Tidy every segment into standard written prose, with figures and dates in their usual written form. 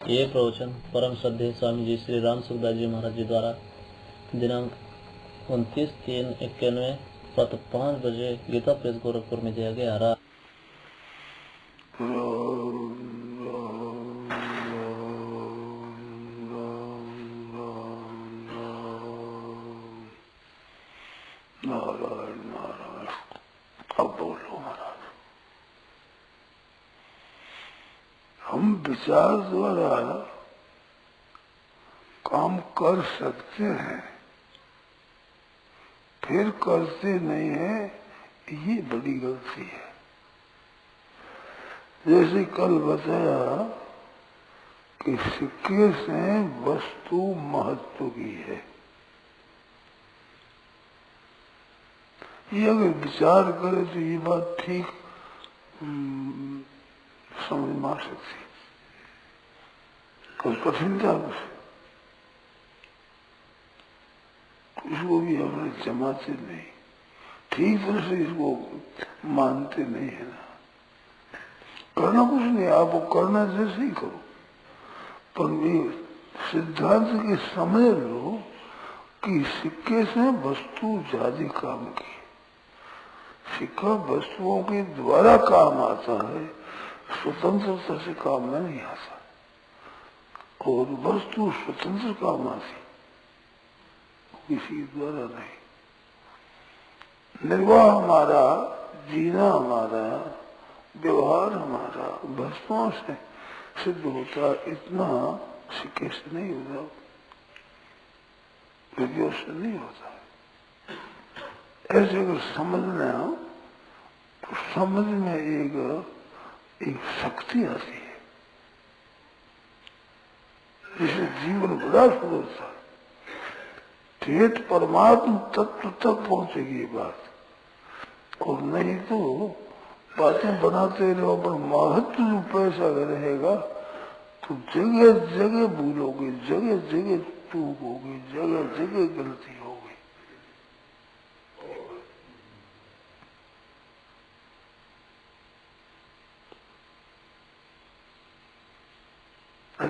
ये प्रवचन परम श्रद्धेय स्वामी जी श्री राम सुखदास जी महाराज जी द्वारा दिनांक 29/3/91 प्रातः 5 बजे गीता प्रेस गोरखपुर में दिया गया। नारायण नारायण। अब बोलो महाराज। हम विचार द्वारा काम कर सकते हैं, फिर करते नहीं है, ये बड़ी गलती है। जैसे कल बताया कि सिक्के से वस्तु महत्व की है, ये अगर विचार करे तो ये बात ठीक समझ में आ सकती, कोई कठिनता इसको भी हमने जमाते नहीं, ठीक तरह से इसको मानते नहीं है ना। करना कुछ नहीं, आपको करना जैसे ही करो, पर ये सिद्धांत के समझ लो कि सिक्के से वस्तु ज्यादा काम की। सिक्का वस्तुओं के द्वारा काम आता है, स्वतंत्रता से काम में नहीं आता, और वस्तु स्वतंत्र काम आती, किसी द्वारा नहीं। निर्वाह हमारा, जीना हमारा, व्यवहार हमारा वस्तुओं से सिद्ध होता, इतना सिक्के से नहीं होता, विधियों से नहीं होता। ऐसे अगर समझना तो समझ में एक शक्ति आती है, जिसे जीवन बड़ा सुधरता है, ठेठ परमात्म तत्व तक पहुंचेगी ये बात। और नहीं तो बातें बनाते रहो, पर महत्व जो पैसा रहेगा तो जगह जगह भूलोगे, जगह जगह चूक होगी, जगह जगह गलती होगी।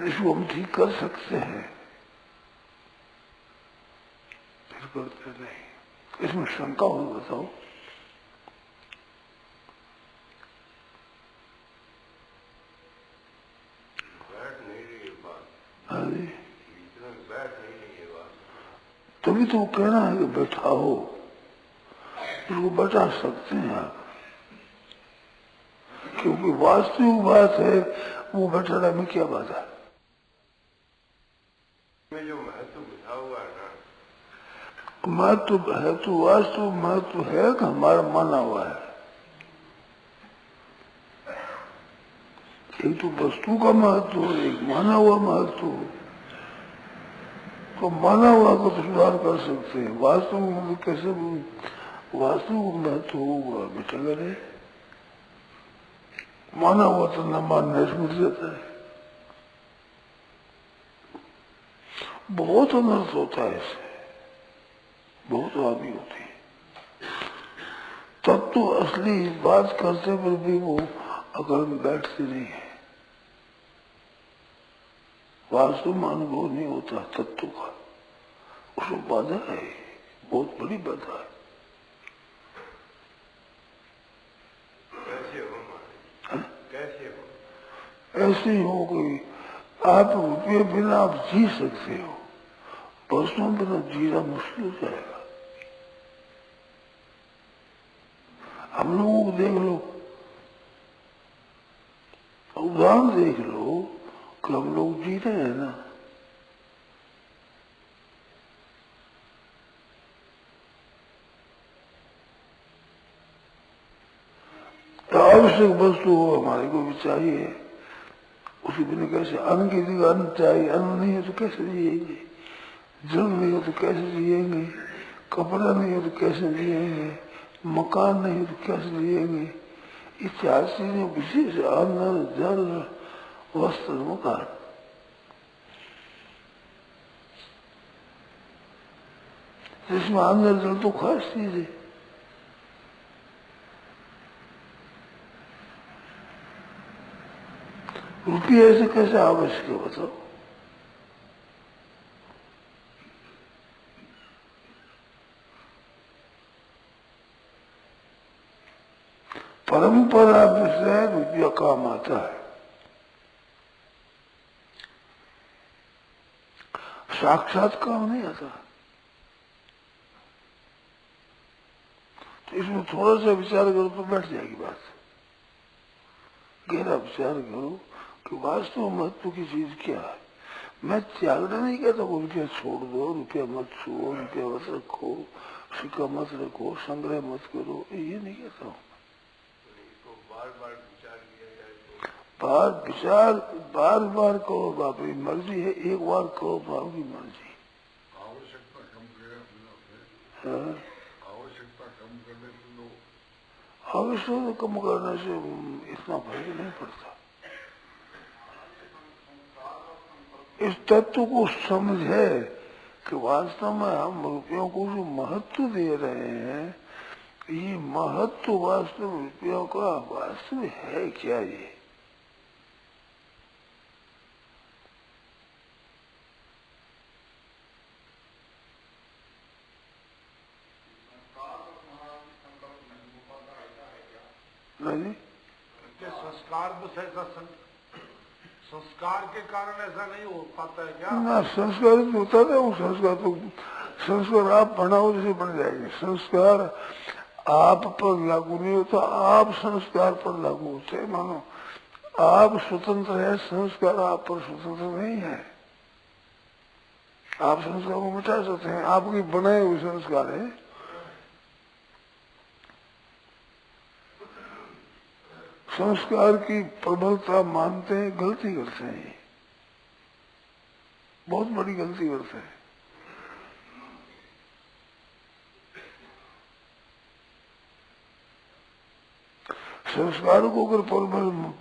इसको हम ठीक कर सकते हैं, फिर करते नहीं। इसमें शंका हो बताओ। बैठ नहीं रही बात, बैठ नहीं रही बात। तभी तो कहना है कि बैठा हो, इसको बैठा सकते हैं आप, क्योंकि वास्तविक बात है, वो बैठाने में क्या बात है। में जो महत्व बुझा हुआ है ना, महत्व है तो वास्तव महत्व है कि हमारा माना हुआ है। एक तो वस्तु का महत्व, एक माना हुआ महत्व। तो माना हुआ को तो सुधार कर सकते हैं, वास्तव में कैसे वास्तविक महत्व होगा बेटा करे, माना हुआ तो न मानने से मिल जाता है। बहुत अनर्थ होता है इससे, बहुत हानि होती है। तब तो असली बात करते पर भी वो अकल में बैठते नहीं है, वास्तव में अनुभव नहीं होता तत्व का, उसको बाधा है, बहुत बड़ी बाधा है। कैसे हो, कैसे हो? ऐसे ही हो गई, आप रुपये बिना आप जी सकते हो, वस्तुओं बिना जीना मुश्किल हो जाएगा। हम लोगों को देख लो, उदाहरण देख लो कि हम लोग जी रहे हैं ना, तो आवश्यक वस्तु हो हमारे को भी चाहिए, उसी बिना कैसे, अन्न की जगह अन्न चाहिए, अन्न नहीं है तो कैसे जिएंगे, जल नहीं हो तो कैसे जिएंगे, कपड़ा नहीं हो तो कैसे जिएंगे, मकान नहीं हो तो कैसे जिएंगे। ये चार चीजें विशेष, अन्न जल वस्त्र मकान। जिसमें अन्न जल तो खास चीज है, रुपये ऐसे कैसे आवश्यक है बताओ? परंपरा से रुपया काम आता है, साक्षात काम नहीं आता। तो इसमें थोड़ा सा विचार करो तो बैठ जाएगी बात। गहरा विचार करो कि वास्तव महत्व की चीज क्या है। मैं त्यागना नहीं कहता को रुपया छोड़ दो, रुपया मत छुओ, रुपया मत रखो, सिक्का मत रखो, संग्रह मत करो, ये नहीं कहता हूँ। बार बार विचार किया जाए बार बार कहो बापरी मर्जी है, एक बार कहो बाबू की मर्जी। आवश्यकता कम करे हाँ? आवश्यकता कम करने से लोग आवश्यकता कम करने से इतना फर्क नहीं पड़ता। इस तत्व को समझे कि वास्तव में हम रुपयों को जो महत्व दे रहे हैं, ये महत्व वास्तव रुपयों का वास्तव है क्या? ये नहीं, संस्कार बस ऐसा संस्कार के कारण ऐसा नहीं हो पाता है क्या? ना, संस्कार तो होता है वो। संस्कार आप बनाओ जैसे बन जाएंगे। संस्कार आप पर लागू नहीं होता, आप संस्कार पर लागू होते हैं। मानो आप स्वतंत्र है, संस्कार आप पर स्वतंत्र नहीं है। आप संस्कार को मिटा सकते हैं, आपकी बनाए हुए संस्कार है। संस्कार की प्रबलता मानते हैं, गलती करते हैं, बहुत बड़ी गलती करते हैं। संस्कार को अगर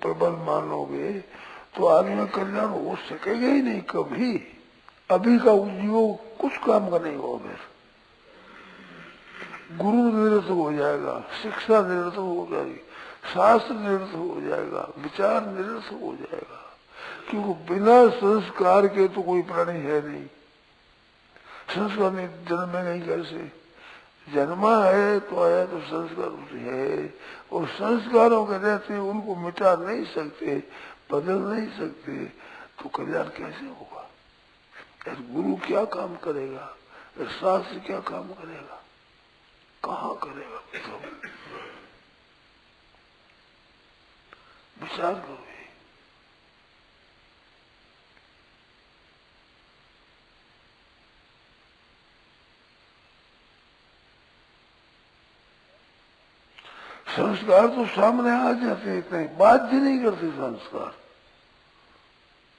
प्रबल मानोगे तो आदमी में कल्याण हो सकेगा ही नहीं कभी। अभी का उद्योग कुछ काम का नहीं होगा। फिर गुरु निरर्थक हो जाएगा, शिक्षा निरर्थक हो जाएगी, शास्त्र निरर्थक हो जाएगा, विचार निरर्थक हो जाएगा। क्योंकि बिना संस्कार के तो कोई प्राणी है नहीं। संस्कार नहीं जन्मेगा ही कैसे? जन्मा है तो आया तो संस्कार है, और संस्कारों के रहते उनको मिटा नहीं सकते, बदल नहीं सकते, तो कल्याण कैसे होगा? गुरु क्या काम करेगा? शास्त्र क्या काम करेगा? कहाँ करेगा? विचार करो। संस्कार तो सामने आ जाते हैं, इतने बाध्य नहीं करते संस्कार।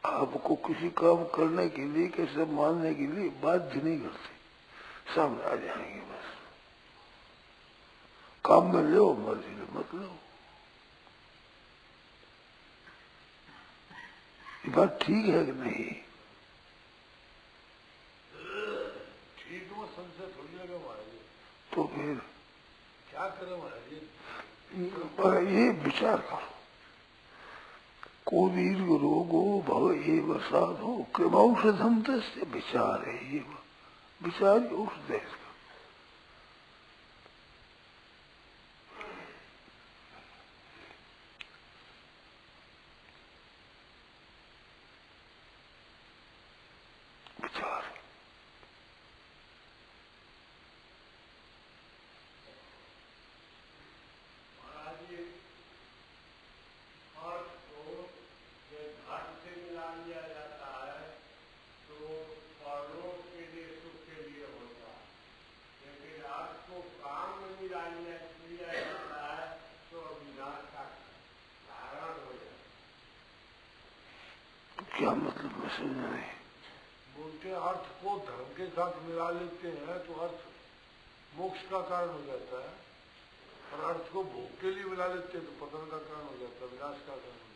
आपको किसी काम करने के लिए, कैसे मानने के लिए बाध्य नहीं करते, सामने आ जाएंगे बस। काम में लो, मर्जी ले मत लो। ये बात ठीक है कि नहीं? ठीक वो संशय थोड़ी लगा महाराज। तो फिर क्या करें महाराज? पर ये विचार करो, को दीर्घ रोगो भव एव साधो कृमौषधम तस्य विचार है। विचार औषध है। विचार क्या मतलब? मैं समझा नहीं। बोलते अर्थ को धर्म के साथ मिला लेते हैं तो अर्थ मोक्ष का कारण हो जाता है, और अर्थ को भोग के लिए मिला लेते हैं तो पतन का कारण हो जाता है, विनाश का कारण हो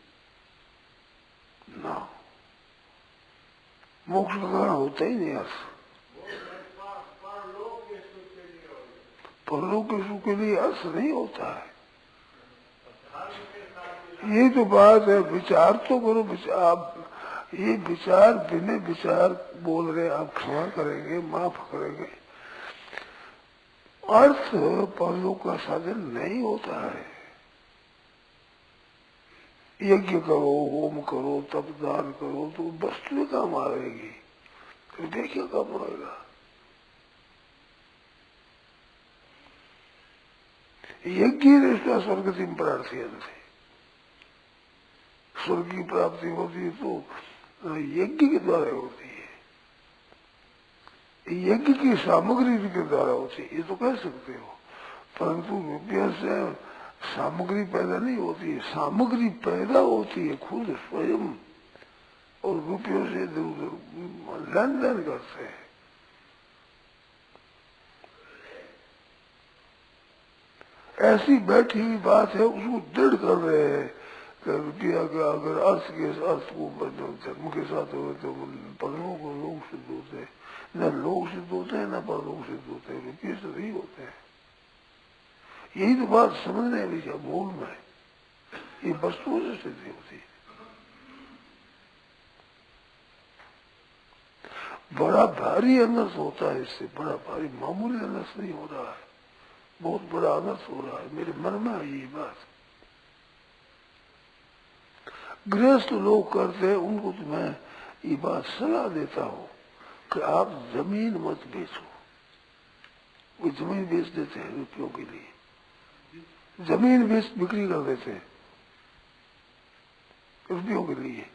जाता ना, मोक्ष का कारण होता ही नहीं अर्थ। परलोक के सुख के लिए अर्थ नहीं होता है। ये तो बात है, विचार तो करो। आप ये विचार बिना विचार बोल रहे, आप क्षमा करेंगे, माफ करेंगे। अर्थ परलोक का साधन नहीं होता है। यज्ञ करो, होम करो, तप दान करो तो वस्तु काम आएगी, हृदय क्या काम आएगा। यज्ञ रिश्ता स्वर्गति प्रार्थी है। स्वर्ग की प्राप्ति होती है तो यज्ञ के द्वारा होती है, यज्ञ की सामग्री के द्वारा होती है, ये तो कह सकते हो। परंतु रुपया से सामग्री पैदा नहीं होती है, सामग्री पैदा होती है खुद स्वयं, और रुपयों से लेन देन करते हैं। ऐसी बैठी हुई बात है, उसको दृढ़ कर रहे हैं कि रुपया का अगर अर्थ को धर्म के साथ हो तो परलोक को लोग सिद्ध होते हैं, न लोग सिद्ध होते हैं न परलोक सिद्ध होते हैं, रुपये से नहीं होते हैं। यही तो बात समझने वाली क्या मूल में, ये वस्तुओं से सिद्धि होती है। बड़ा भारी अनर्थ होता है इससे, बड़ा भारी, मामूली अनर्थ नहीं हो रहा है, बहुत बड़ा अनर्थ हो रहा है। मेरे मन में आई ये बात। गृहस्थ लोग करते हैं, उनको तो मैं ये बात सलाह देता हूँ कि आप जमीन मत बेचो। वो जमीन बेच देते हैं रुपयों के लिए, जमीन बेच बिक्री कर देते हैं रुपयों के लिए।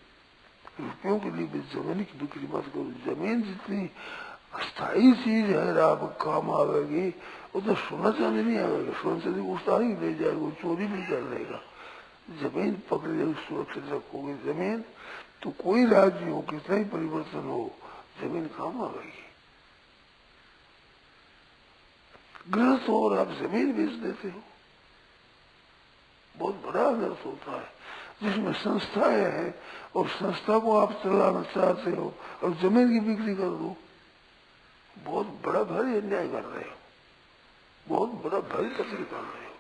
रुपयों के लिए जमीन की बिक्री मत करो। जमीन जितनी स्थायी चीज है आप काम आवेगी, वो तो सोना चांदी नहीं आवेगा। सोना चांदी उतार ही ले जाएगा, वो चोरी भी कर लेगा। जमीन पकड़ ले, सुरक्षित रखोगे जमीन तो कोई राज्य हो, कितना ही परिवर्तन हो, जमीन काम आवेगी। गृहस्थ हो और आप जमीन बेच देते हो, बहुत बड़ा अनर्थ होता है। जिसमें संस्थाएं हैं और संस्था को आप चलाना चाहते हो और जमीन की बिक्री कर दो, बहुत बड़ा भारी अन्याय कर रहे हो, बहुत बड़ा भारी तकलीफ कर रहे हो।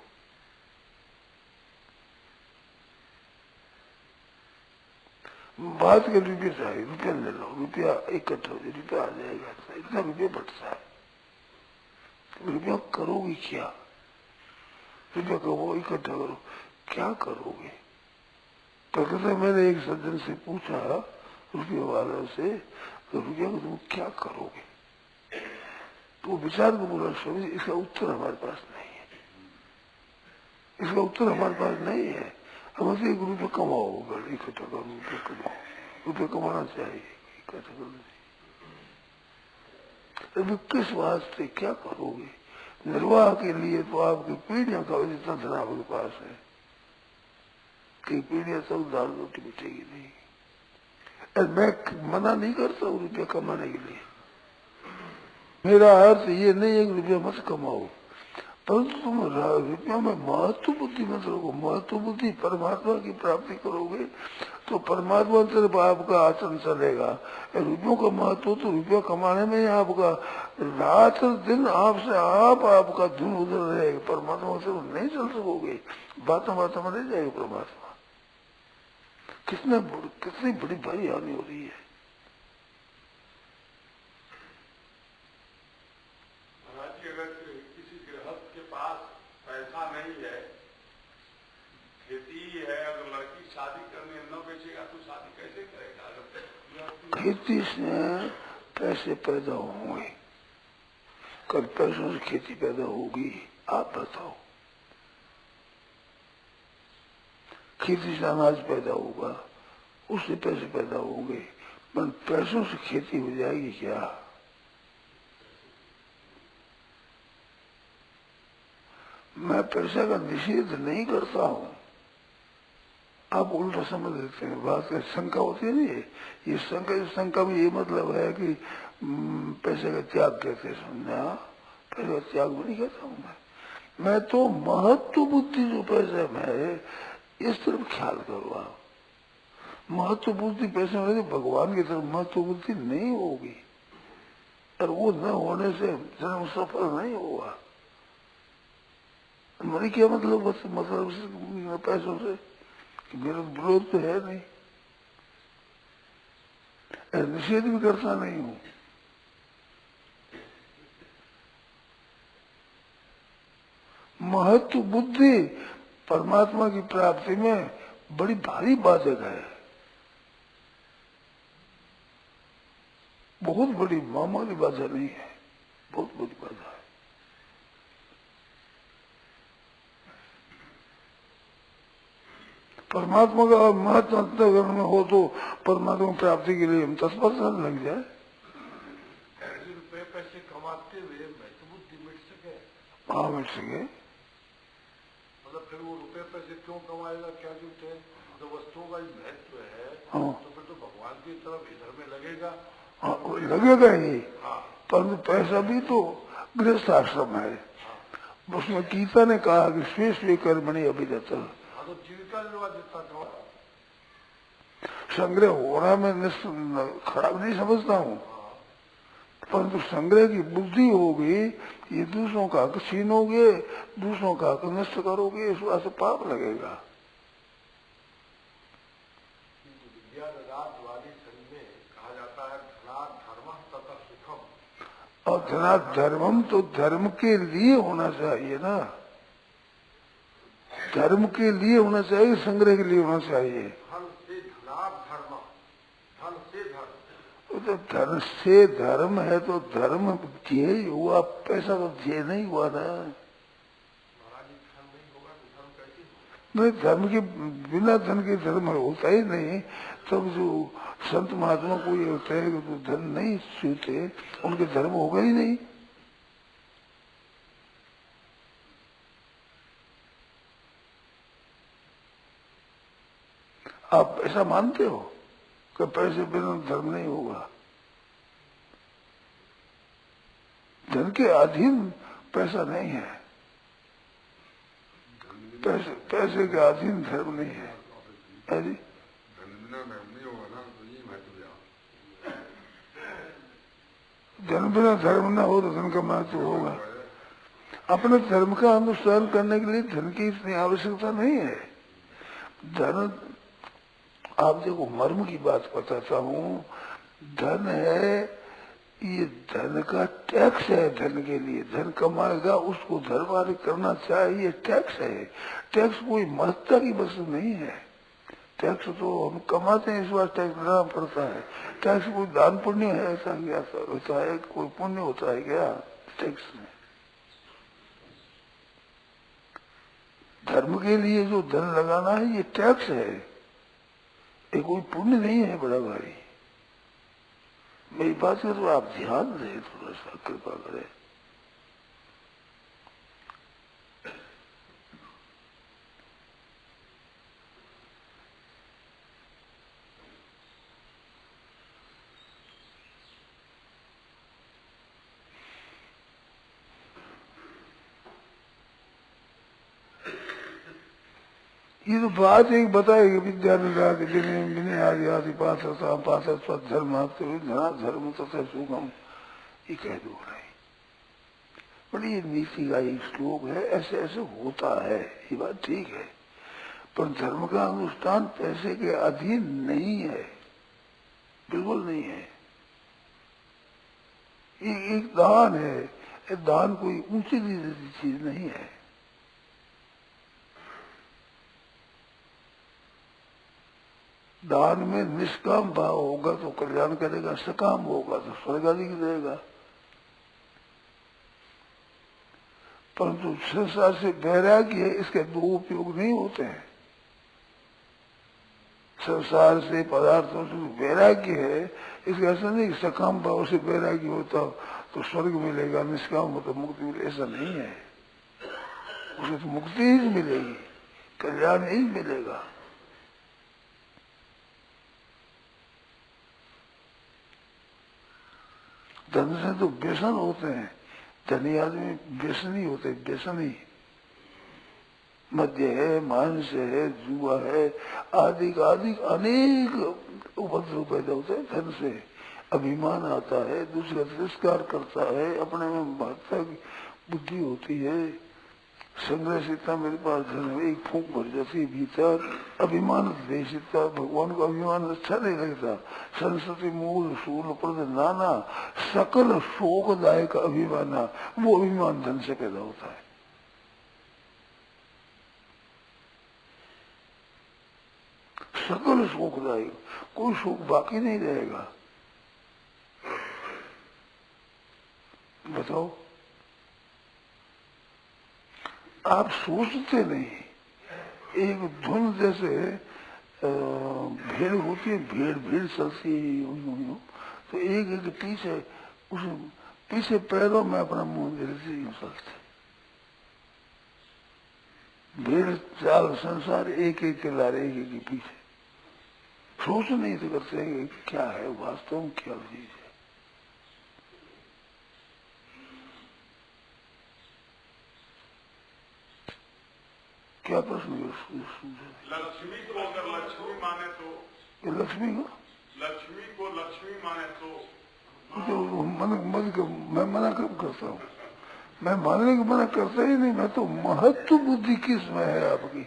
बात के रुपये चाहिए, रुपया ले लो, रुपया इकट्ठा हो जाए, रुपया आ जाएगा, इतना रुपया बटता है। रुपया करोगे क्या? रुपया कहो, इकट्ठा करो, क्या करोगे? तो कहते मैंने एक सज्जन से पूछा, रुपये वाले से, तो रुपया को तुम क्या करोगे? तो विचार को बोला, स्वामी इसका उत्तर हमारे पास नहीं है, इसका उत्तर हमारे पास नहीं है। हम से एक रुपये कमाओ, इकट्ठा करो, रुपये कमाओ, रुपये कमाना चाहिए, इकट्ठा करना चाहिए। अभी किस वास्ते क्या करोगे? निर्वाह के लिए तो आपकी पीढ़ियां का जितना धन आपके पास है, कई पीढ़ियां सब दाल रोटी मिटेगी नहीं। और मैं मना नहीं करता हूँ रुपया कमाने के लिए, मेरा अर्थ ये नहीं है कि रुपया मत कमाओ, परंतु तुम रुपया में महत्व बुद्धि मत रखो। महत्व बुद्धि परमात्मा की प्राप्ति करोगे तो परमात्मा तरफ आपका आचरण चलेगा। रुपयों का महत्व तो रुपया कमाने में ही आपका रात दिन आपसे आपका धुन उधर रहेगा, परमात्मा से नहीं चल सकोगे, बातों बातों में रह जाएगा परमात्मा। कितनी बड़ी भारी हानि हो रही है। खेती से पैसे पैदा होंगे, कल पैसों से खेती पैदा होगी, आप बताओ। खेती से अनाज पैदा होगा, उससे पैसे पैदा होंगे, पर पैसों से खेती हो जाएगी क्या? मैं पैसे का निषेध नहीं करता हूँ, आप उल्टा समझ लेते हैं बात। शंका होती है नहीं, ये शंका में ये मतलब है कि पैसे का त्याग कहते हैं, समझा? पैसे का त्याग भी नहीं कहता हूँ मैं तो महत्व बुद्धि जो पैसे में है इस तरफ ख्याल करो आप। महत्व बुद्धि पैसे में भगवान की तरफ महत्व बुद्धि नहीं होगी, और वो न होने से जन्म सफल नहीं होगा। मेरी क्या मतलब पैसों से कि मेरा विरोध तो है नहीं, निषेध भी करता नहीं हूं। महत्व बुद्धि परमात्मा की प्राप्ति में बड़ी भारी बाधक है, बहुत बड़ी, मामूली बाधा नहीं है, बहुत बड़ी बाधा है। परमात्मा का महत्व अंतःकरण में हो तो परमात्मा प्राप्ति के लिए हम तत्परता लग जाए। रुपए पैसे कमाते हुए महत्व बुद्धि मिट सके। हाँ मिट सके। मतलब फिर वो रुपए पैसे क्यों कमाएगा, क्या जरूरत है? तो वस्तुओं का ही महत्व है। हाँ। तो फिर तो भगवान की तरफ इधर में लगेगा। हाँ लगेगा ही। हाँ। परंतु पैसा भी तो गृहस्थ आश्रम है। हाँ। उसमें गीता ने कहा कि स्वे स्वे कर्मणि अभिरता। हाँ तो जीविका निर्वाह जितना कमा संग्रह होना मैं खराब नहीं समझता हूँ, परंतु संग्रह की बुद्धि होगी, ये दूसरों का हक छीनोगे, दूसरों का हक नष्ट करोगे, इस बात से पाप लगेगा। रात वाली संघ में कहा जाता है धनात् धर्मः ततः सुखम। और धनात् धर्मम तो धर्म के लिए होना चाहिए ना, धर्म के लिए होना चाहिए, संग्रह के लिए होना चाहिए। धन से धनात् धर्म, धन से धर्म। तो धन से धर्म है तो धर्म ध्येय हुआ, पैसा तो ध्येय नहीं हुआ ना। महाराज जी धन नहीं होगा तो धर्म कैसे होगा? नहीं, धर्म के बिना धन के धर्म होता ही नहीं। तब जो संत महात्मा को ये होता है कि जो धन नहीं छूते उनके धर्म होगा ही नहीं। आप ऐसा मानते हो कि पैसे बिना धर्म नहीं होगा? धन के अधीन पैसा नहीं है, पैसे के अधीन धर्म नहीं है। जी धन बिना धर्म न हो तो धन का महत्व होगा। अपने धर्म का अनुष्ठान करने के लिए धन की इतनी आवश्यकता नहीं है। धन, आप देखो मर्म की बात बताता हूँ, धन है, ये धन का टैक्स है। धन के लिए धन कमाएगा उसको धर्म आदि करना चाहिए, टैक्स है। टैक्स कोई महत्ता की वस्तु नहीं है। टैक्स तो हम कमाते हैं, इस बार टैक्स देना पड़ता है। टैक्स कोई दान पुण्य है ऐसा क्या होता है? कोई पुण्य होता है क्या टैक्स में? धर्म के लिए जो धन लगाना है ये टैक्स है, ये कोई पुण्य नहीं है बड़ा भाई। मेरी बात का तो आप ध्यान दें, थोड़ा सा कृपा करें। ये तो बात एक बताएगी विद्या निगा के विनय आदि आदि पात्रता पात्र धर्म धना धर्म तथा सुगम, ये कह दो रहे। बड़ी ये नीति का एक श्लोक है, ऐसे ऐसे होता है, ये बात ठीक है। पर धर्म का अनुष्ठान पैसे के अधीन नहीं है, बिल्कुल नहीं है। ये एक दान है, दान कोई ऊंची चीज नहीं है। दान में निष्काम भाव होगा तो कल्याण करेगा, सकाम होगा तो स्वर्ग आदि देगा। परंतु संसार से वैराग्य है, इसके दो उपयोग नहीं होते हैं। संसार से पदार्थों से वैराग्य है, इसका ऐसा नहीं कि सकाम भाव से वैराग्य होता तो स्वर्ग मिलेगा, निष्काम हो तो मुक्ति मिलेगी, ऐसा नहीं है। उसे तो मुक्ति ही मिलेगी, कल्याण ही मिलेगा। धन से तो व्यसन होते हैं, धनी आदमी व्यसनी होते, व्यसनी। मद्य है, मांस है, जुआ है, आदि अनेक उपद्रव पैदा होते हैं धन से। अभिमान आता है, दूसरा तिरस्कार करता है, अपने में महत्ता की बुद्धि होती है, संग्रह से इतना मेरे पास धन है, एक फूंक भर जाती है भीतर, अभिमान देश इतना, भगवान का अभिमान अच्छा नहीं लगता। सरस्वती मूल सूल प्रद नाना सकल शोकदायक अभिमाना, वो अभिमान धन से पैदा होता है। सकल शोकदायक, कोई शोक बाकी नहीं रहेगा। बताओ, आप सोचते नहीं, एक धुन जैसे भीड़ होती है, भीड़ चलती है, तो एक पीछे, उस पीछे पैरों में अपना मुंह देते यूं चलते। भीड़ चाल संसार एक के लारे, एक के पीछे। सोच नहीं तो करते हैं क्या है वास्तव में, क्या चीज है। क्या प्रश्न है? लक्ष्मी को अगर लक्ष्मी माने तो, लक्ष्मी को लक्ष्मी माने तो मैं मना कब करता हूँ? मैं मानने को मना करता ही नहीं। मैं तो महत्व बुद्धि किस में है आपकी,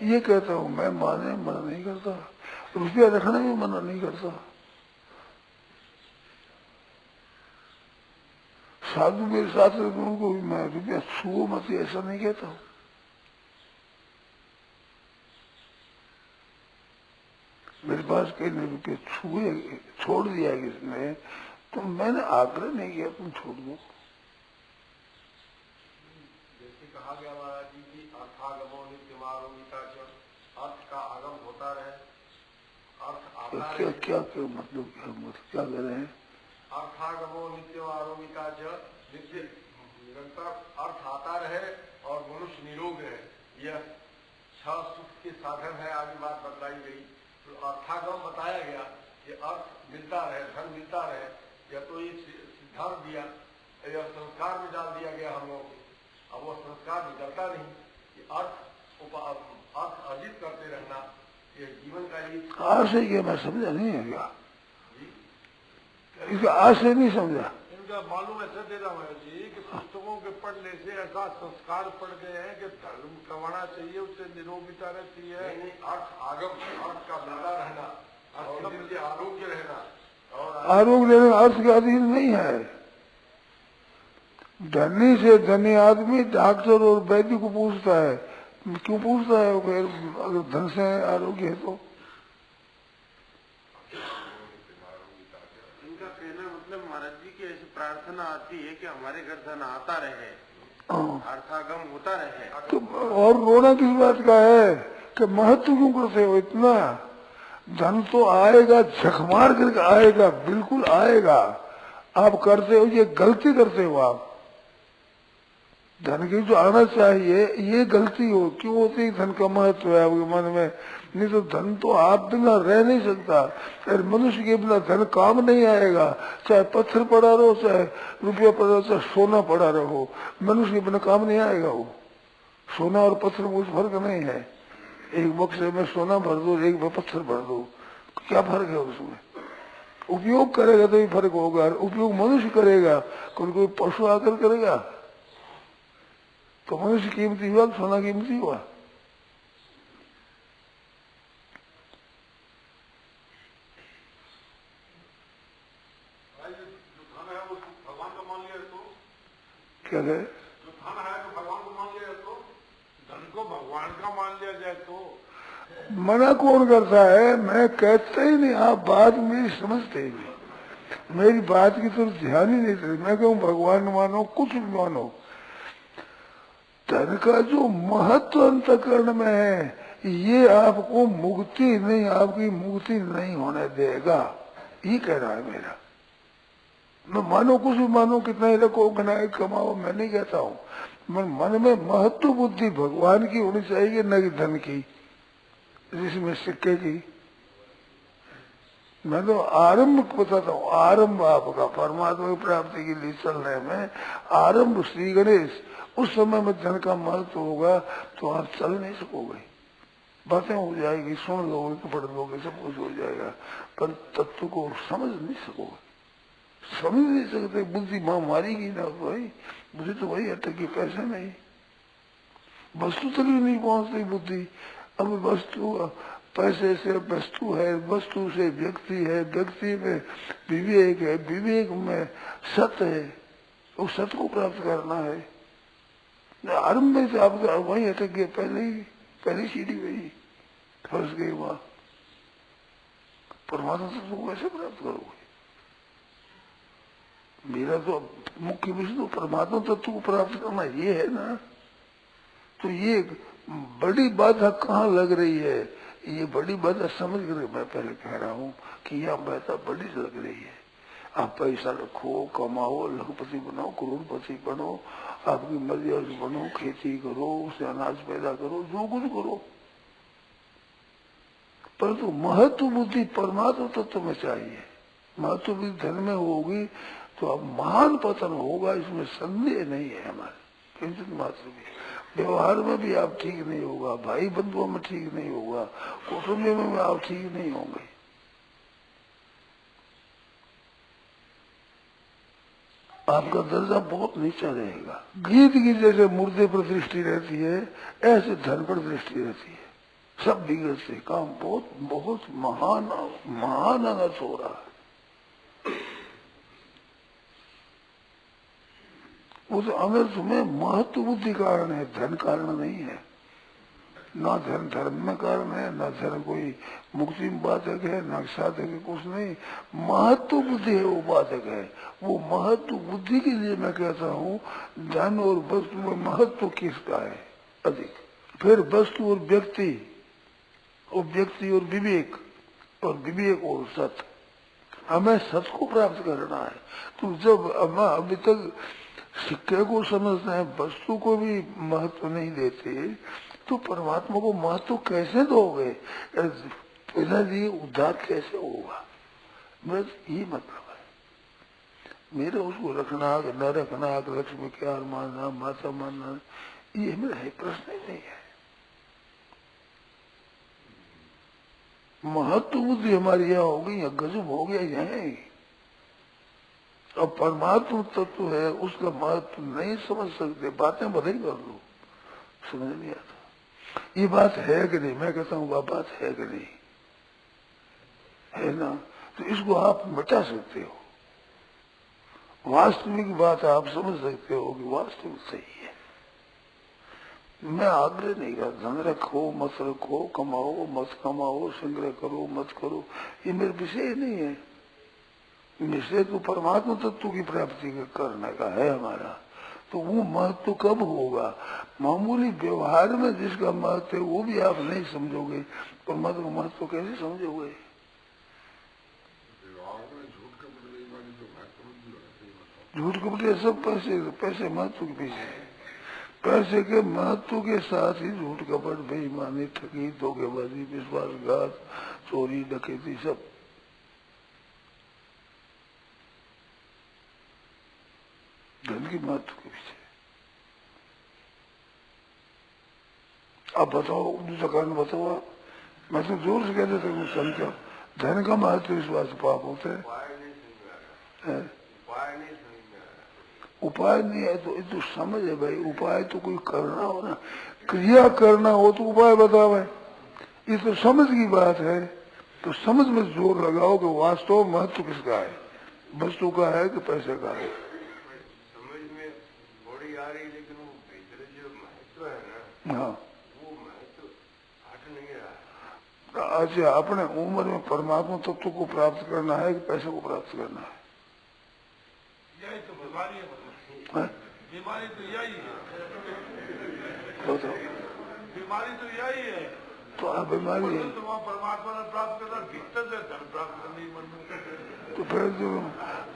ये कहता हूँ। मैं मानने मना नहीं करता, रुपया रखने में मना नहीं करता। साधु मेरे साथ उनको भी मैं रुपया छुओ मत ऐसा नहीं कहता हूँ। मेरे पास कई रुपये छुए छोड़ दिया किसने, तो मैंने आग्रह नहीं किया तुम छोड़ दो। जैसे कहा गया महाराज जी की अर्थागमो नित्यमारोमिता, अर्थ का आगम होता रहे, अर्थ आता क्या क्या क्या मतलब क्या कह रहे हैं? अर्थागमो नित्यमारोमिता, नित्य निरंतर अर्थ आता रहे और मनुष्य निरोग रहे, यह 6 सुख के साधन है। आगे बात बताई गई तो अर्थागम बताया गया, ये अर्थ मिलता रहे, धन मिलता रहे। या तो ये सिद्धांत दिया, यह संस्कार में डाल दिया गया हम लोगों को। अब वो संस्कार निकलता नहीं, ये अर्थ अर्जित करते रहना, ये जीवन का एक आज से क्या मैं समझा नहीं है क्या? इसका आज से नहीं समझा। इनका मालूम ऐसा दे रहा हूँ जी कि पुस्तकों के पढ़ने से ऐसा संस्कार पड़ गए हैं कि धर्म कमाना चाहिए, उससे निरोगिता रहती है। अर्थ आगम, अर्थ का मिलता रहना, आरोग्य रहना, और आरोग्य अर्थ के अधीन नहीं है। धनी से धनी आदमी डॉक्टर और वैद्य को पूछता है, क्यों पूछता है? अगर धन से आरोग्य है तो। इनका कहना मतलब महाराज जी की ऐसी प्रार्थना आती है कि हमारे घर धन आता रहे, अर्थागम होता रहे। तो और रोना किस बात का है कि महत्व क्यों करते हो इतना? धन तो आएगा, झक मार करके आएगा, बिल्कुल आएगा। आप करते हो, ये गलती करते हो आप। धन की जो आना चाहिए ये गलती हो, क्यों होती है? धन का महत्व है आपके मन में, नहीं तो धन तो आप बिना रह नहीं सकता। फिर मनुष्य के बिना धन काम नहीं आएगा, चाहे पत्थर पड़ा रहो, चाहे रुपया पड़ा रहो, चाहे सोना पड़ा रहो, मनुष्य के बिना काम नहीं आएगा। वो सोना और पत्थर में कुछ फर्क नहीं है। एक बक्से में सोना भर दो, एक में पत्थर भर दो, क्या फर्क है उसमें? उपयोग करेगा तो ही फर्क होगा। उपयोग मनुष्य करेगा, कोई पशु आकर करेगा तो मनुष्य कीमती हुआ, सोना कीमती हुआ। भगवान का मान लिया तो क्या कहे? जो धन है तो भगवान को मान लिया, तो धन को भगवान का मान लिया जाए तो मना कौन करता है? मैं कहता ही नहीं, आप बात मेरी समझते ही नहीं। मेरी बात की तरफ ध्यान ही नहीं देते। मैं कहूँ भगवान मानो, कुछ भी मानो, धन का जो महत्व अंतःकरण में है ये आपको मुक्ति नहीं, आपकी मुक्ति नहीं होने देगा, ये कह रहा है मेरा। मैं मानो कुछ भी मानो, कितना ही रखो, बनाए कमाओ, मैं नहीं कहता हूँ। मन में महत्व बुद्धि भगवान की होनी चाहिए, न कि धन की, जिसमें सिक्के की। मैं तो आरंभ बताता हूँ, आरंभ आपका परमात्मा की प्राप्ति के लिए चलने में आरंभ श्री गणेश। उस समय में धन का महत्व होगा तो आप चल नहीं सकोगे। बातें हो जाएगी, सुन लोगे तो पढ़ लोगे, सब कुछ हो जाएगा, पर तत्व को समझ नहीं सकोगे। समझ नहीं सकते, बुद्धि माँ मारेगी ना भाई। बुद्धि तो वही अटकी, पैसे नहीं। वस्तु तक भी नहीं पहुंचती बुद्धि। अब वस्तु पैसे से वस्तु है, वस्तु से व्यक्ति है, व्यक्ति में विवेक है, विवेक में सत्य है, उस सत्य को प्राप्त करना है। आरंभ में से आप वही अटक गए, पहली सीढ़ी वही फंस गई वहां। परमात्मा तत्व को कैसे प्राप्त करोगे? मेरा तो मुख्य विषय तो परमात्मा तत्व को प्राप्त करना ये है ना। तो ये बड़ी बाधा कहाँ लग रही है? ये बड़ी बाधा समझ कर मैं पहले कह रहा हूँ कि यह बाधा बड़ी लग रही है। आप पैसा रखो, कमाओ, लखपति बनो, करोड़पति बनो, आपकी मर्जी बनो, खेती करो, उससे अनाज पैदा करो, जो कुछ करो, परंतु महत्व बुद्धि परमात्मा तत्व में चाहिए। महत्व बुद्धि धन में होगी तो अब महान पतन होगा, इसमें संदेह नहीं है हमारे किंचित मात्र भी। व्यवहार में भी आप ठीक नहीं होगा, भाई बंधुओं में ठीक नहीं होगा, कुटुंब में भी आप ठीक नहीं होंगे। आपका दर्जा बहुत नीचा रहेगा। गीत की जैसे मुर्दे पर दृष्टि रहती है, ऐसे धन पर दृष्टि रहती है। सब बिगड़ से काम बहुत बहुत महान अनर्थ हो रहा है। उस अनर्थ में महत्व बुद्धि कारण है, धन कारण नहीं है। ना धन धर्म में कारण है, ना धन कोई मुक्ति में बाधक है, ना साधक है, कुछ नहीं। महत्व बुद्धि है वो बाधक है। वो महत्व बुद्धि के लिए मैं कहता हूँ धन और वस्तु में महत्व किसका है अधिक? फिर वस्तु और व्यक्ति और विवेक, और विवेक और सत्य। हमें सत्य को प्राप्त करना है। तो जब हम अभी तक सिक्के को समझते हैं, वस्तु को भी महत्व नहीं देते, तो परमात्मा को महत्व कैसे दोगे? पिताजी उद्धार कैसे होगा? बस ये मतलब है मेरा। उसको रखना न रखना, लक्ष्मी के हार मानना, माता मानना, ये मेरा है, प्रश्न ही नहीं है। महत्व बुद्धि हमारी यहाँ हो गई, यहाँ गजब हो गया यहाँ। अब परमात्मा तत्व है, उसका महत्व नहीं समझ सकते, बातें भले ही कर लो, समझ नहीं आता। ये बात है कि नहीं? मैं कहता हूँ वह बात है कि नहीं है ना? तो इसको आप मिटा सकते हो। वास्तविक बात आप समझ सकते हो कि वास्तविक सही है। मैं आग्रह नहीं करता धन रखो मत रखो, कमाओ मत कमाओ, संग्रह करो मत करो, ये मेरे विषय नहीं है। विषय तो परमात्मा तत्व की प्राप्ति करने का है हमारा। तो वो महत्व कब होगा? मामूली व्यवहार में जिसका महत्व है वो भी आप नहीं समझोगे, परमात्मा का महत्व कैसे समझोगे? झूठ कपट सब पैसे महत्व के पीछे। पैसे के महत्व के साथ ही झूठ कपट, बेईमानी, ठगी, धोखेबाजी, विश्वासघात, चोरी, डकैती, सब। धन की महत्व के पीछे। अब बताओ दूसरा कारण बताओ आप। मैं तो जोर से कह देता हूँ समझो, धन का महत्व विश्वास पाप होता है। उपाय नहीं है तो ये तो समझ है भाई। उपाय तो कोई करना हो ना, क्रिया करना हो तो उपाय बताओ भाई। ये तो समझ की बात है। तो समझ में जोर लगाओ कि वास्तव महत्व किसका है, वस्तु का है कि पैसे का है। समझ में बड़ी आ रही, लेकिन वो भीतर जो महत्व है ना, हाँ वो महत्व हट नहीं रहा। अच्छा, अपने उम्र में परमात्मा तत्व को प्राप्त करना है कि पैसे को प्राप्त करना है? यही तो बीमारी है। बीमारी तो यही है। बताओ। बीमारी तो यही है। तो आप बीमारी है तो वहाँ परमात्मा ने प्राप्त करना, भीतर से धन प्राप्त करने मन में। तो फिर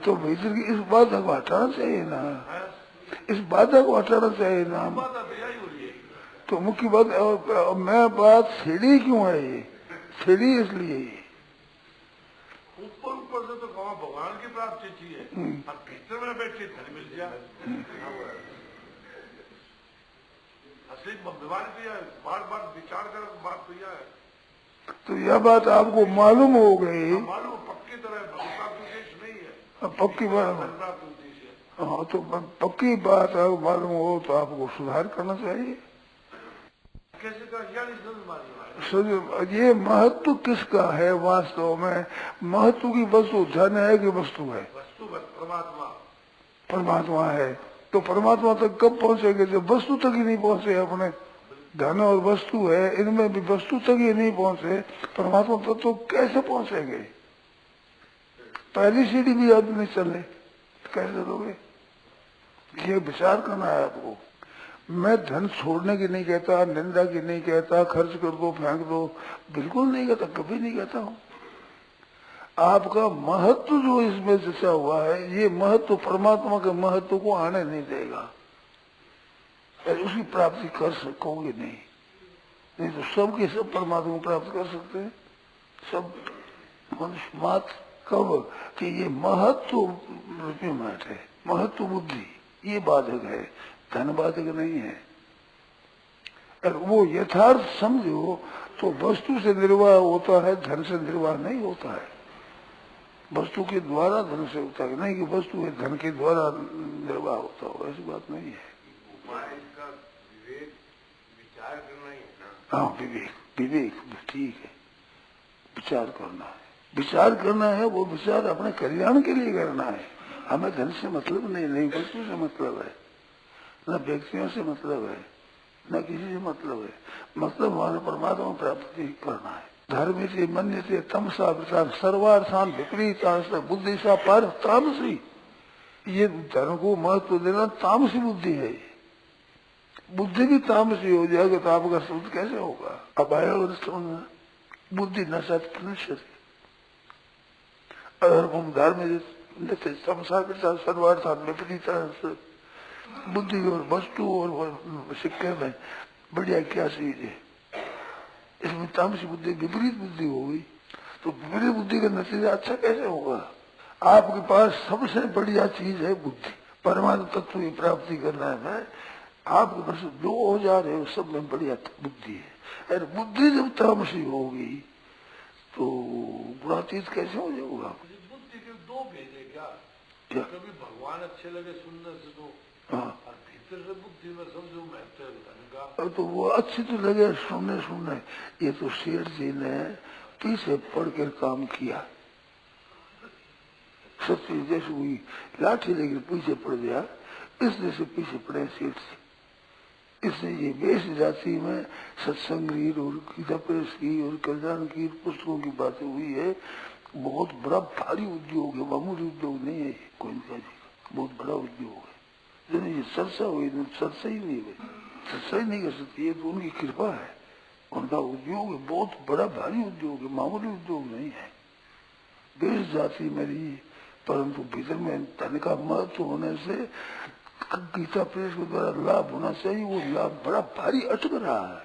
तो भीतर की इस बाधा को हटाना चाहिए ना, इस बाधा को हटाना चाहिए ना। बाधा तो यही हो रही है। तो मुख्य बात और मैं बात सीढ़ी क्यों है? ये सीढ़ी इसलिए ऊपर ऊपर से तो भगवान की प्राप्ति चाहिए, और भीतर में बैठे धन मिल जाए। असली बीमारी तो यह बार बार विचार कर बात तो यह है। तो यह बात आपको मालूम हो गई, मालूम पक्की तरह प्राप्त उद्देश्य नहीं है। पक्की बात। प्राप्त उद्देश्य है। हाँ, तो पक्की बात है, मालूम हो तो आपको सुधार करना चाहिए। कैसे का यानी समझ मानी समझ, ये महत्व किसका है वास्तव में? महत्व की वस्तु धन है कि वस्तु है? वस्तु परमात्मा। परमात्मा है। तो परमात्मा तक कब पहुंचेंगे जब वस्तु तक ही नहीं पहुंचे अपने? धन और वस्तु है, इनमें भी वस्तु तक ही नहीं पहुंचे, परमात्मा तक तो कैसे पहुंचेंगे? पहली सीढ़ी भी आदमी नहीं चले कैसे लोगे? ये विचार करना है आपको। मैं धन छोड़ने की नहीं कहता, निंदा की नहीं कहता, खर्च कर दो फेंक दो, बिल्कुल नहीं कहता, कभी नहीं कहता हूँ। आपका महत्व जो इसमें जचा हुआ है, ये महत्व परमात्मा के महत्व को आने नहीं देगा, उसकी प्राप्ति कर सकोगे नहीं तो सबके सब परमात्मा को प्राप्त कर सकते हैं सब मनुष्य मात्र। कब कि ये महत्व रूपी मठ है, महत्व बुद्धि ये बाधक है, धन बाधक नहीं है। अगर वो यथार्थ समझो तो वस्तु से निर्वाह होता है, धन से निर्वाह नहीं होता है। वस्तु के द्वारा धन से होता है, नहीं कि वस्तु है धन के द्वारा निर्वाह होता हो, ऐसी बात नहीं है। विवेक विचार करना ही है ना। हाँ, विवेक विवेक ठीक है, विचार करना है। विचार करना है, वो विचार अपने कल्याण के लिए करना है। हमें धन से मतलब नहीं वस्तु से मतलब है, न व्यक्तियों से मतलब है, न किसी से मतलब है। मतलब हमारे परमात्मा प्राप्ति करना है। धर्म से मन से तमसा विचार सर्वार्थान विपरीत बुद्धि सा पर तामसी। ये धर्म को महत्व देना तामसी बुद्धि है। बुद्धि भी तामसी हो जाएगा तो आपका शुद्ध कैसे होगा? अब आया बुद्धि न सत्य। अगर हम धर्म सर्वार्थान विपरीत बुद्धि और वस्तु और सिक्के में बढ़िया क्या चीज है? इसमें तामसी बुद्धि विपरीत बुद्धि हो गई तो विपरीत बुद्धि का नतीजा अच्छा कैसे होगा? आपके पास सबसे बढ़िया चीज है बुद्धि, परमात्मा तत्व की प्राप्ति करना है। आपके पास जो औजार है सब में बढ़िया बुद्धि है। अरे बुद्धि जब तामसी होगी तो गुणातीत कैसे हो जाएगा? बुद्धि के दो भेजे क्या? कभी भगवान अच्छे लगे सुनने से तो, हाँ, भीतर से बुद्धि में समझो महत्व का। अब तो वो अच्छी तो लगे सुनने। ये तो शेर जी ने पीछे पड़ कर काम किया। सत्य जैसे हुई लाठी लेकर पीछे पड़ गया, इसलिए से पीछे पड़े शेर से। इसलिए ये वेश जाति में सत्संग और गीता प्रेस की और कल्याण की पुस्तकों की बातें हुई है। बहुत बड़ा भारी उद्योग है, मामूली उद्योग नहीं है। कोई बहुत बड़ा उद्योग है। ये चर्चा हुई, चर्चा ही नहीं हुई, चर्चा ही नहीं कर सकती। ये तो उनकी कृपा है, उनका उद्योग है, बहुत बड़ा भारी उद्योग है, मामूली उद्योग नहीं है। देश जाति मेरी, परंतु भीतर में धन का महत्व होने से गीता प्रेस के द्वारा लाभ होना चाहिए। वो लाभ बड़ा भारी अटक रहा है,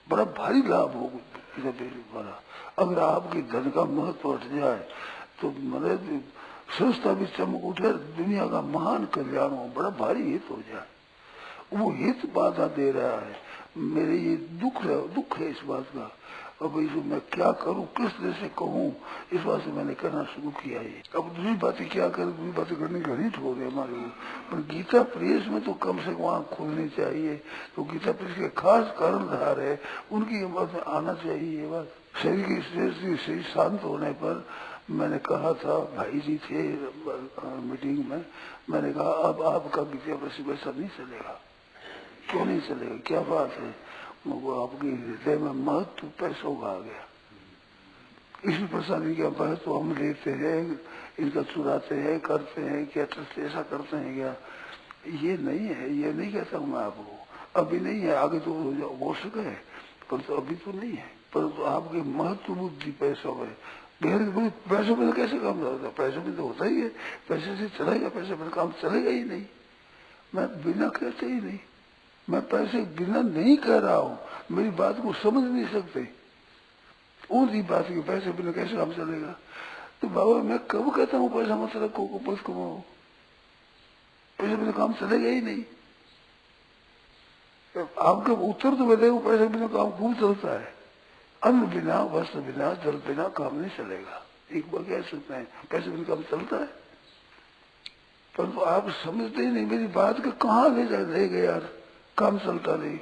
बड़ा भारी लाभ हो गीता प्रेस के द्वारा। अगर आपके धन का महत्व हट जाए तो मैंने संस्था भी चमक उठे, दुनिया का महान कल्याण हो, बड़ा भारी हित हो जाए। वो हित बाधा दे रहा है। मेरे ये दुख है इस बात का। अब इसे मैं क्या करूं, किस तरह से कहूं, इस बात से मैंने करना शुरू किया है। अब दूसरी बातें क्या करें, दूसरी बातें करने का हित हो गए हमारे को। पर गीता प्रेस में तो कम से कम आँख खोलनी चाहिए। तो गीता प्रेस के खास कर्णधार है, उनकी बात में आना चाहिए। ये बात शरीर की स्थिति शांत होने पर मैंने कहा था, भाई जी थे मीटिंग में, मैंने कहा अब आपका गीता प्रेस वैसा नहीं चलेगा। क्यों नहीं चलेगा, क्या बात है? वो आपके हृदय में महत्व पैसों का आ गया। इसी प्रसाद का महत्व हम लेते हैं, इनका चुराते हैं, करते हैं क्या, ऐसा करते हैं क्या? ये नहीं है, ये नहीं कहता हूँ मैं आपको। अभी नहीं है, आगे तो हो सके है, परंतु अभी तो नहीं है। परंतु आपके महत्व बुद्धि पैसों में, पैसों में तो कैसे काम चलता है? पैसों में तो होता ही है, पैसे से चलेगा, पैसे में काम चलेगा ही नहीं। मैं बिना कहते ही नहीं, मैं पैसे बिना नहीं कह रहा हूँ, मेरी बात को समझ नहीं सकते। उनकी बात की पैसे बिना कैसे काम चलेगा? तो बाबा मैं कब कहता हूँ पैसा मत रखो, बस कमाओ, पैसे बिना काम चलेगा ही नहीं। आपका उत्तर तो मैं देखो, पैसे बिना काम खूब चलता है। अन्न बिना, वस्त्र बिना, जल बिना काम नहीं चलेगा। एक बार कह सकते हैं पैसे बिना काम चलता है, परंतु आप समझते ही नहीं मेरी बात के कहाँ ले गए यार, काम चलता नहीं।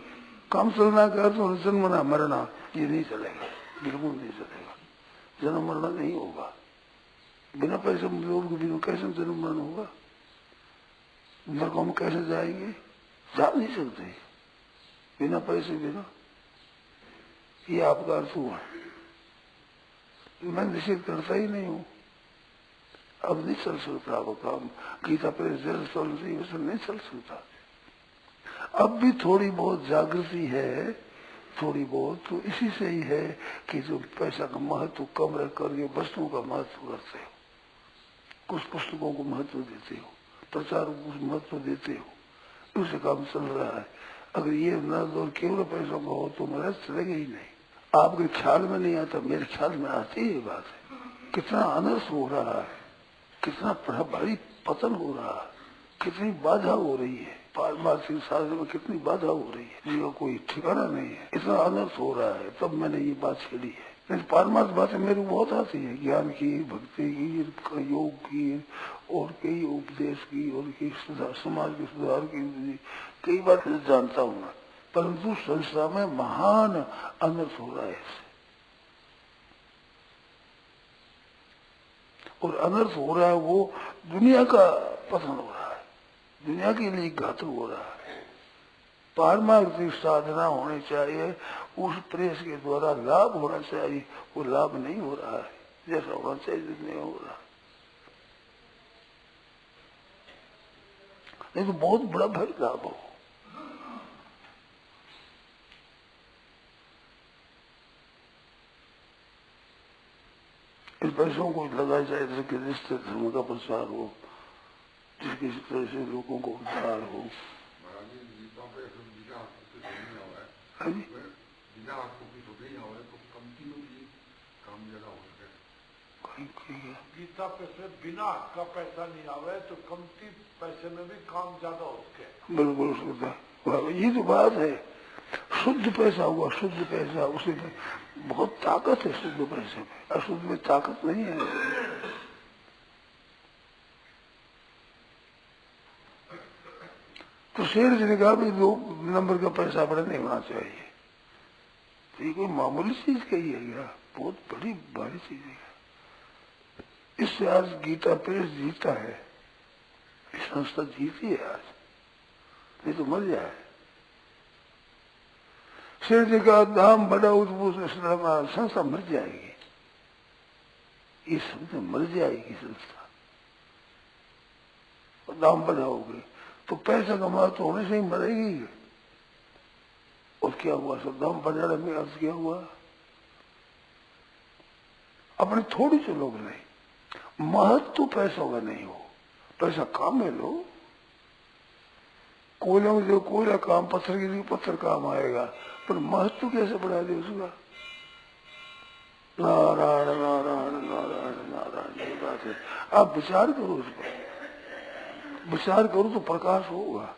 काम चलना का तो जन्मना मरना ये नहीं चलेगा, बिल्कुल नहीं चलेगा। जन्म मरना नहीं होगा। बिना पैसे बिना कैसे जन्म मरण होगा? नरक हम कैसे जाएंगे? जा नहीं सकते बिना पैसे बिना। ये आपका अर्थ हुआ। मैं निषेध करता ही नहीं हूँ। अब नहीं चल सकता वो काम। गीता पर जल चल रही वैसे नहीं चल सकता। अब भी थोड़ी बहुत जागृति है, थोड़ी बहुत तो इसी से ही है कि जो पैसा का महत्व कम रख करके वस्तुओं का महत्व करते हो, कुछ पुस्तकों को महत्व देते हो, प्रचार को महत्व देते हो, उससे काम चल रहा है। अगर ये न दो केवल पैसों का हो तो मेरा चलेगा ही नहीं। आपके ख्याल में नहीं आता, मेरे ख्याल में आती है बात है। कितना अनर्थ हो रहा है, कितना भारी पतन हो रहा है, कितनी बाधा हो रही है, पारमार्थिक साधन में कितनी बाधा हो रही है, जिसका कोई ठिकाना नहीं है। इतना अनर्थ हो रहा है, तब मैंने ये बात छेड़ी है। लेकिन पारमार्थ बातें मेरे बहुत आती है, ज्ञान की, भक्ति की, योग की, और कई उपदेश की, और कई समाज के सुधार की, कई बात जानता हूँ मैं। परंतु संस्था में महान अनर्थ हो रहा है इससे, और अनर्थ हो रहा है वो दुनिया का पतन हो रहा है, दुनिया के लिए घातक हो रहा है। पारमार्थिक साधना होनी चाहिए, उस प्रेस के द्वारा लाभ होना चाहिए, वो लाभ नहीं हो रहा है जैसा होना चाहिए, नहीं हो रहा। नहीं तो बहुत बड़ा भारी लाभ हो। इस पैसों को लगाया जाए जैसे कि रिश्ते धर्म का प्रसार हो, जिसकी तरह से लोगों को उद्धार हो। गीता पे से बिना का पैसा नहीं आवे तो कमती पैसे में भी काम ज्यादा हो सके। बिल्कुल शुद्ध, ये तो बात है। शुद्ध पैसा हुआ, शुद्ध पैसा, उसमें बहुत ताकत है शुद्ध पैसे में, अशुद्ध में ताकत नहीं है। तो शेर जी ने कहा भी 2 नंबर का पैसा बड़ा नहीं होना चाहिए। तो ये कोई मामूली चीज कही है क्या? बहुत बड़ी भारी चीज है। इससे आज गीता प्रेस जीता है, संस्था जीती है आज, नहीं तो मर जाए। शेर जी का दाम बड़ा संस्था मर जाएगी, ये संस्था मर जाएगी संस्था। और दाम बढ़ाओगे तो पैसा कमा तो होने से ही मरेगी। और क्या हुआ? सब दाम बढ़ाने में अर्थ क्या हुआ? अपने थोड़ी से लोग नहीं, महत्व पैसों का नहीं हो। पैसा काम में लो, कोयला में जो कोयला काम, पत्थर के लिए पत्थर काम आएगा, पर महत्व कैसे बढ़ा दे उसका? नारायण नारायण नारायण नारायण, ये बात है। आप विचार करो उस पर, विचार करो तो प्रकाश होगा।